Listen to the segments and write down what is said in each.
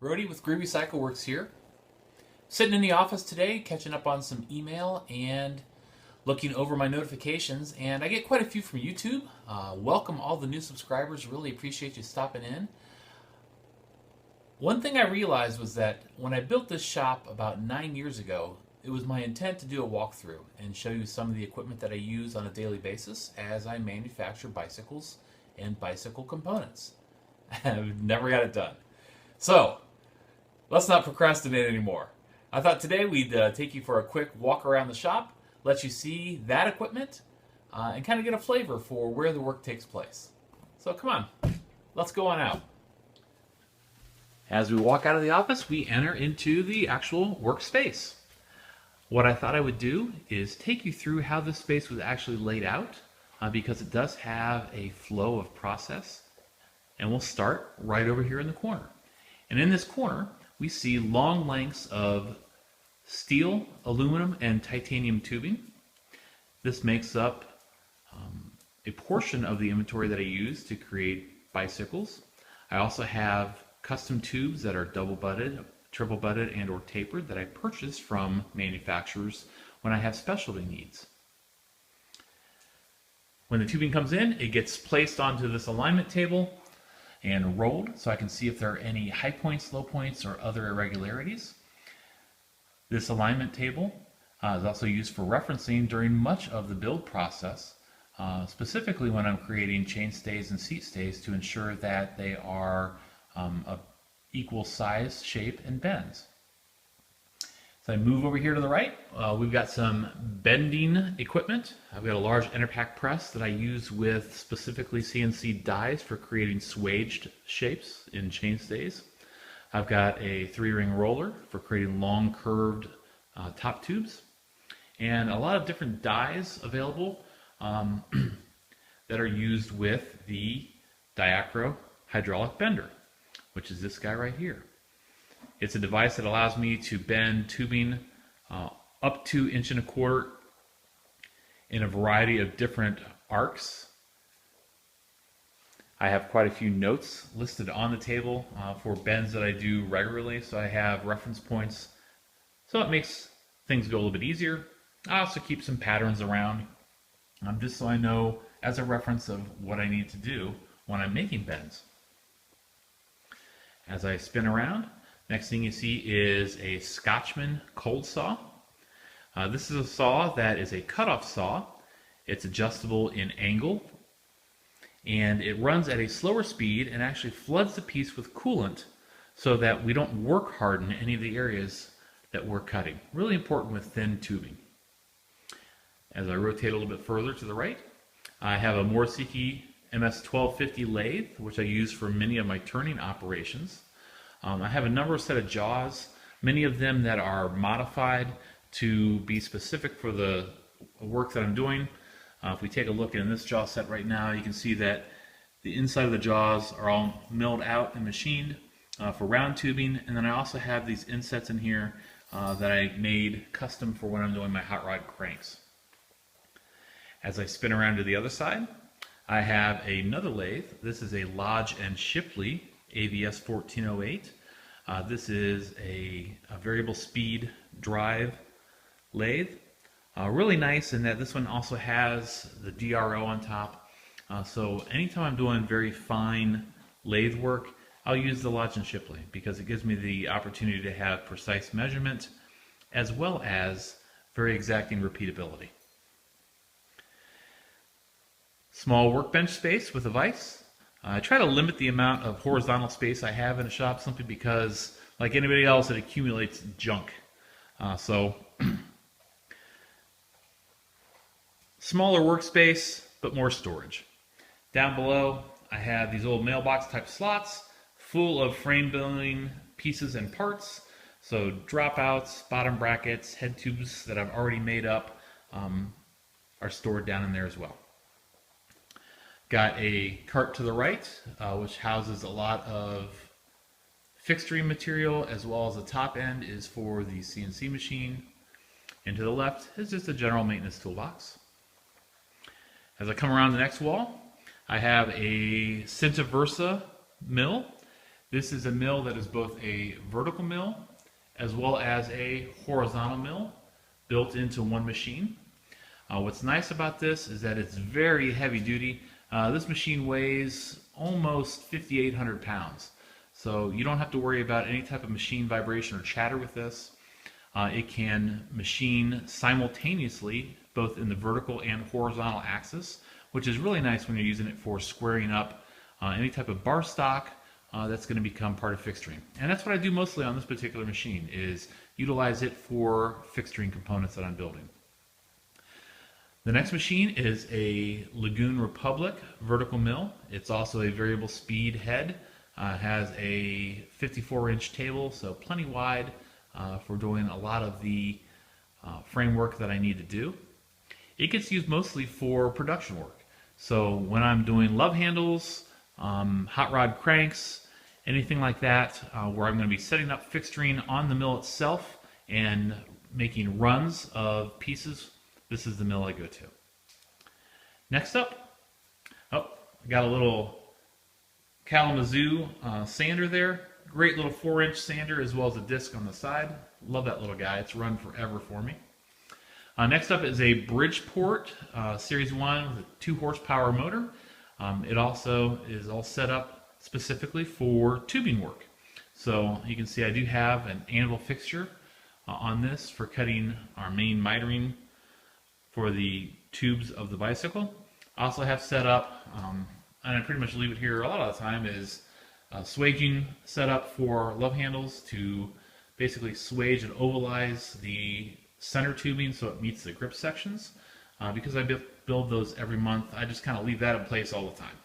Brody with Groovy Cycleworks here. Sitting in the office today, catching up on some email and looking over my notifications, and I get quite a few from YouTube. Welcome all the new subscribers. Really appreciate you stopping in. One thing I realized was that when I built this shop about 9 years ago, it was my intent to do a walkthrough and show you some of the equipment that I use on a daily basis as I manufacture bicycles and bicycle components. I've never got it done. So, let's not procrastinate anymore. I thought today we'd take you for a quick walk around the shop, let you see that equipment, and kind of get a flavor for where the work takes place. So come on, let's go on out. As we walk out of the office, we enter into the actual workspace. What I thought I would do is take you through how this space was actually laid out, because it does have a flow of process. And we'll start right over here in the corner. And in this corner, we see long lengths of steel, aluminum, and titanium tubing. This makes up a portion of the inventory that I use to create bicycles. I also have custom tubes that are double butted, triple butted, and or tapered that I purchase from manufacturers when I have specialty needs. When the tubing comes in, it gets placed onto this alignment table and rolled so I can see if there are any high points, low points, or other irregularities. This alignment table is also used for referencing during much of the build process, specifically when I'm creating chain stays and seat stays to ensure that they are of equal size, shape, and bends. So I move over here to the right. We've got some bending equipment. I've got a large Enerpack press that I use with specifically CNC dies for creating swaged shapes in chain stays. I've got a 3-ring roller for creating long curved top tubes, and a lot of different dies available that are used with the Diacro hydraulic bender, which is this guy right here. It's a device that allows me to bend tubing up to 1.25 inches in a variety of different arcs. I have quite a few notes listed on the table for bends that I do regularly, so I have reference points. So it makes things go a little bit easier. I also keep some patterns around just so I know as a reference of what I need to do when I'm making bends. As I spin around, next thing you see is a Scotchman cold saw. This is a saw that is a cutoff saw. It's adjustable in angle, and it runs at a slower speed and actually floods the piece with coolant so that we don't work harden any of the areas that we're cutting. Really important with thin tubing. As I rotate a little bit further to the right, I have a Morsiki MS-1250 lathe, which I use for many of my turning operations. I have a number of set of jaws, many of them that are modified to be specific for the work that I'm doing. If we take a look in this jaw set right now, you can see that the inside of the jaws are all milled out and machined for round tubing, and then I also have these insets in here that I made custom for when I'm doing my hot rod cranks. As I spin around to the other side, I have another lathe. This is a Lodge & Shipley AVS 1408. This is a variable speed drive lathe. Really nice in that this one also has the DRO on top. So anytime I'm doing very fine lathe work, I'll use the Lodge & Shipley because it gives me the opportunity to have precise measurement as well as very exacting repeatability. Small workbench space with a vise. I try to limit the amount of horizontal space I have in a shop simply because, like anybody else, it accumulates junk. Smaller workspace, but more storage. Down below, I have these old mailbox type slots full of frame building pieces and parts. So dropouts, bottom brackets, head tubes that I've already made up are stored down in there as well. Got a cart to the right, which houses a lot of fixturing material, as well as the top end is for the CNC machine. And to the left is just a general maintenance toolbox. As I come around the next wall, I have a Cinta Versa mill. This is a mill that is both a vertical mill as well as a horizontal mill built into one machine. What's nice about this is that it's very heavy duty. This machine weighs almost 5,800 pounds. So you don't have to worry about any type of machine vibration or chatter with this. It can machine simultaneously both in the vertical and horizontal axis, which is really nice when you're using it for squaring up any type of bar stock that's going to become part of fixturing. And that's what I do mostly on this particular machine, is utilize it for fixturing components that I'm building. The next machine is a Lagoon Republic vertical mill. It's also a variable speed head. Has a 54-inch table, so plenty wide for doing a lot of the framework that I need to do. It gets used mostly for production work. So when I'm doing love handles, hot rod cranks, anything like that, where I'm going to be setting up fixturing on the mill itself and making runs of pieces, this is the mill I go to. Next up, I got a little Kalamazoo sander there. Great little 4-inch sander as well as a disc on the side. Love that little guy. It's run forever for me. Next up is a Bridgeport Series 1 with a 2 horsepower motor. It also is all set up specifically for tubing work. So you can see I do have an anvil fixture on this for cutting our main mitering for the tubes of the bicycle. I also have set up, and I pretty much leave it here a lot of the time, is swaging set up for love handles to basically swage and ovalize the center tubing so it meets the grip sections. Because I build those every month, I just kind of leave that in place all the time.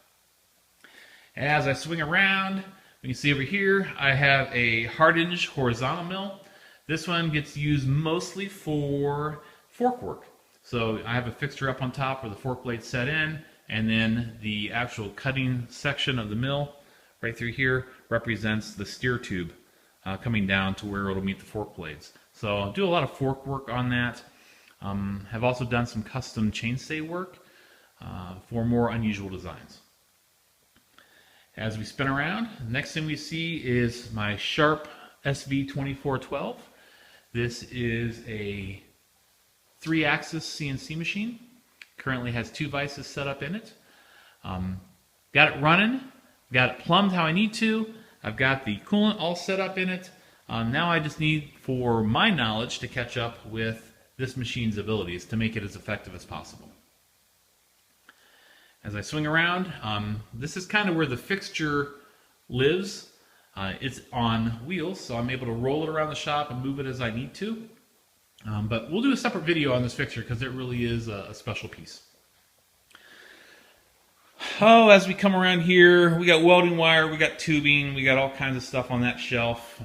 As I swing around, you can see over here I have a hard-hinge horizontal mill. This one gets used mostly for fork work. So I have a fixture up on top where the fork blades set in, and then the actual cutting section of the mill right through here represents the steer tube coming down to where it'll meet the fork blades. So I'll do a lot of fork work on that. Have also done some custom chainstay work for more unusual designs. As we spin around, the next thing we see is my Sharp SV2412. This is a 3-axis CNC machine. Currently has 2 vices set up in it. Got it running, got it plumbed how I need to. I've got the coolant all set up in it. Now I just need for my knowledge to catch up with this machine's abilities to make it as effective as possible. As I swing around, this is kind of where the fixture lives. It's on wheels, so I'm able to roll it around the shop and move it as I need to. But we'll do a separate video on this fixture because it really is a special piece. As we come around here, we got welding wire, we got tubing, we got all kinds of stuff on that shelf.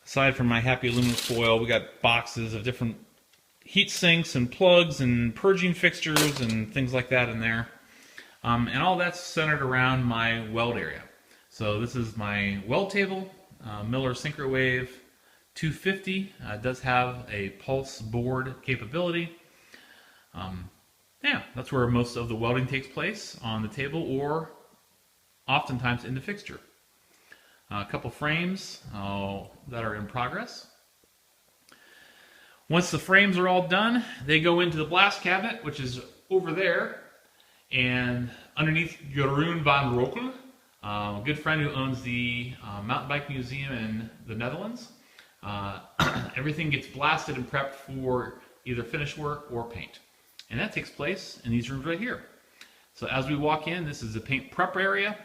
Aside from my happy aluminum foil, we got boxes of different heat sinks and plugs and purging fixtures and things like that in there. And all that's centered around my weld area. So this is my weld table, Miller Syncrowave 250. It does have a pulse board capability. Yeah, that's where most of the welding takes place, on the table or oftentimes in the fixture. A couple frames that are in progress. Once the frames are all done, they go into the blast cabinet, which is over there, and underneath Jeroen van Rokel, a good friend who owns the mountain bike museum in the Netherlands. Everything gets blasted and prepped for either finish work or paint. And that takes place in these rooms right here. So as we walk in, this is the paint prep area.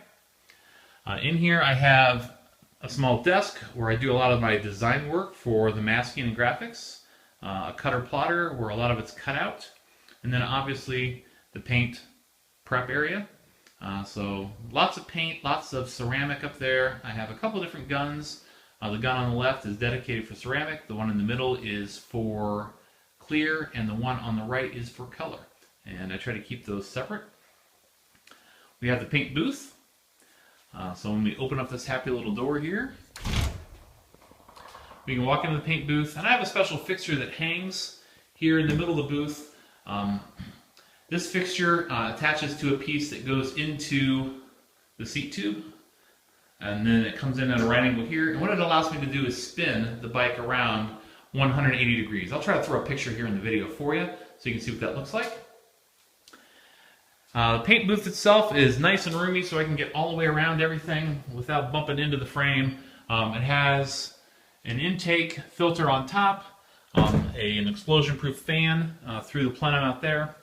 In here I have a small desk where I do a lot of my design work for the masking and graphics. A cutter plotter where a lot of it's cut out. And then obviously the paint prep area. So lots of paint, lots of ceramic up there. I have a couple different guns. The gun on the left is dedicated for ceramic. The one in the middle is for clear, and the one on the right is for color. And I try to keep those separate. We have the paint booth. So when we open up this happy little door here, we can walk into the paint booth, and I have a special fixture that hangs here in the middle of the booth. This fixture attaches to a piece that goes into the seat tube. and then it comes in at a right angle here. And what it allows me to do is spin the bike around 180 degrees. I'll try to throw a picture here in the video for you so you can see what that looks like. The paint booth itself is nice and roomy, so I can get all the way around everything without bumping into the frame. It has an intake filter on top, an explosion-proof fan through the plenum out there.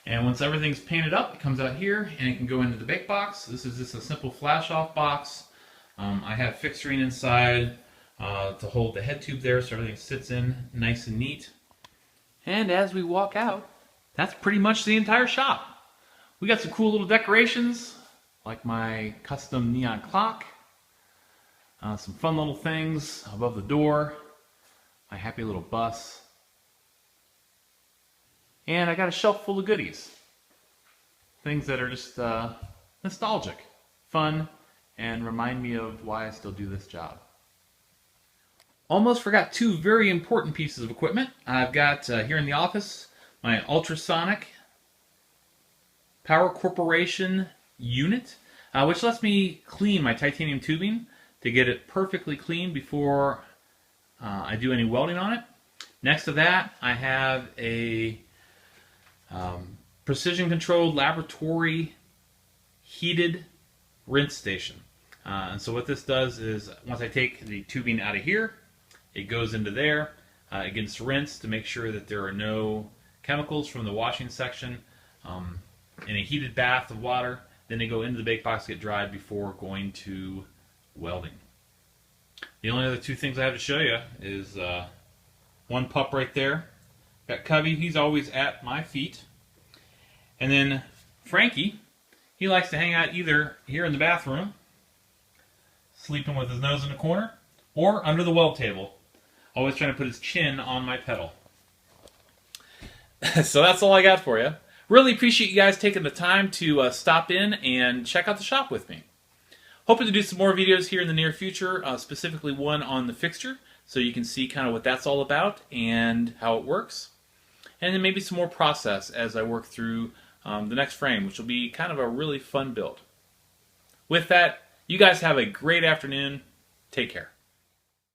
And once everything's painted up, it comes out here and it can go into the bake box. This is just a simple flash-off box. I have fixturing inside to hold the head tube there so everything sits in nice and neat. And as we walk out, that's pretty much the entire shop. We got some cool little decorations, like my custom neon clock, some fun little things above the door, my happy little bus, and I got a shelf full of goodies. Things that are just nostalgic, fun, and remind me of why I still do this job. Almost forgot two very important pieces of equipment. I've got here in the office my ultrasonic Power Corporation unit, which lets me clean my titanium tubing to get it perfectly clean before I do any welding on it. Next to that, I have a precision-controlled laboratory heated rinse station. And so what this does is, once I take the tubing out of here, it goes into there. It gets rinsed to make sure that there are no chemicals from the washing section in a heated bath of water. Then they go into the bake box to get dried before going to welding. The only other two things I have to show you is one pup right there. Got Cubby, he's always at my feet. And then Frankie, he likes to hang out either here in the bathroom, sleeping with his nose in the corner, or under the weld table, always trying to put his chin on my pedal. So that's all I got for you. Really appreciate you guys taking the time to stop in and check out the shop with me. Hoping to do some more videos here in the near future, specifically one on the fixture, so you can see kind of what that's all about and how it works. And then maybe some more process as I work through the next frame, which will be kind of a really fun build. With that, you guys have a great afternoon. Take care.